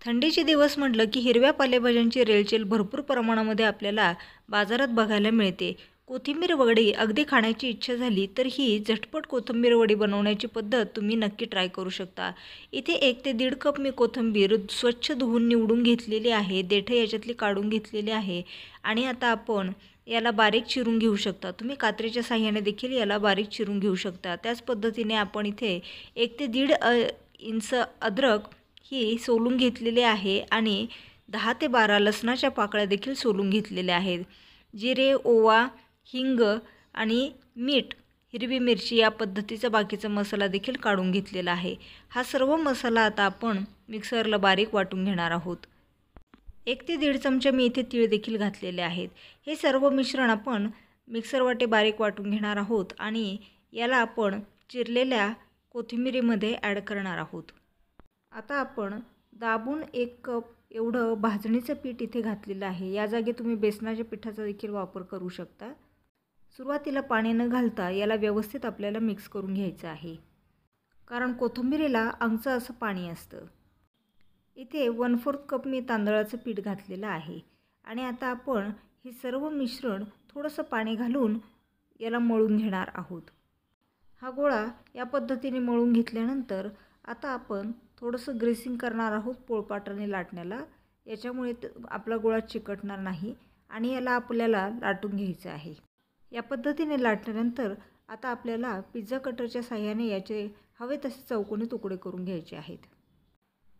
थंडीचे दिवस म्हटलं की हिरव्या पालेभाज्यांची रेलचेल भरपूर प्रमाणामध्ये आपल्याला बाजारात बघायला मिळते. कोथिंबीर वडी अगदी खाण्याची इच्छा झाली तर ही झटपट कोथिंबीर वडी बनवण्याची पद्धत तुम्ही नक्की ट्राय करू शकता. इथे 1 ते 1.5 कप मी कोथिंबीर स्वच्छ धुवून निवडून घेतलेली आहे. देठं याच्यातली काढून घेतलेली आहे आणि आता आपण याला बारीक चिरून घेऊ शकता. तुम्ही कात्रीच्या साहाय्याने देखील याला बारीक चिरून घेऊ शकता. त्याच पद्धतीने आपण इथे 1 ते 1.5 इंच अद्रक ही सोलून घेतलेली आहे आणि 10 ते 12 लसणाच्या पाकळ्या देखील सोलून घेतलेल्या आहेत. जिरे, ओवा, हिंग आणि मीठ, हिरवी मिरची या पद्धतीचा बाकीचा मसाला देखील काढून घेतलेला आहे. हा सर्व मसाला आता आपण मिक्सरला बारीक वाटून घेणार आहोत. 1 ते 1.5 चमचे मी इथे तीळ देखील घातलेले आहेत. हे सर्व मिश्रण आपण मिक्सर वाटे बारीक वाटून घेणार आहोत आणि याला आपण चिरलेल्या कोथिंबीरीमध्ये ॲड करणार आहोत. आता आपण दाबून 1 कप एवढं भाजणीचं पीठ इथे घातलेलं आहे. या जागी तुम्ही बेसनाच्या पिठाचा देखील वापर करू शकता. सुरुवातीला पाणी न घालता याला व्यवस्थित आपल्याला मिक्स करून घ्यायचं आहे, कारण कोथिंबीरीला अंगचं असं पाणी असतं. इथे 1/4 कप मी तांदळाचं पीठ घातलेलं आहे आणि आता आपण हे सर्व मिश्रण थोडंसं पाणी घालून याला मळून घेणार आहोत. हा गोळा या पद्धतीने मळून घेतल्यानंतर आता आपण थोडंसं ग्रेसिंग करणार आहोत पोळपाटाने लाटण्याला. याच्यामुळे आपला गोळा चिकटणार नाही आणि याला आपल्याला लाटून घ्यायचं आहे. या पद्धतीने लाटल्यानंतर आता आपल्याला पिझ्झा कटरच्या साहाय्याने याचे हवे तसे चौकोनी तुकडे करून घ्यायचे आहेत.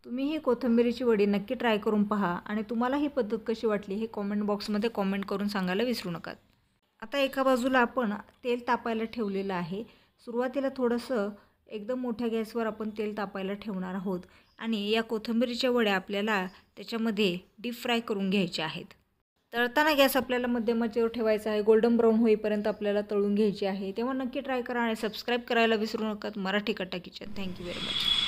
तुम्ही ही कोथिंबीरीची वडी नक्की ट्राय करून पहा आणि तुम्हाला ही पद्धत कशी वाटली हे कॉमेंट बॉक्समध्ये कॉमेंट करून सांगायला विसरू नका. आता एका बाजूला आपण तेल तापायला ठेवलेलं आहे. सुरुवातीला थोडंसं एकदम मोठ्या गॅसवर आपण तेल तापायला ठेवणार आहोत आणि या कोथिंबीरीच्या वड्या आपल्याला त्याच्यामध्ये डीप फ्राय करून घ्यायच्या आहेत. तळताना गॅस आपल्याला मध्यम आचेवर ठेवायचा आहे. गोल्डन ब्राऊन होईपर्यंत आपल्याला तळून घ्यायची आहे. तेव्हा नक्की ट्राय करा आणि सबस्क्राईब करायला विसरू नका. मराठी कट्टा किचन. Thank you very much.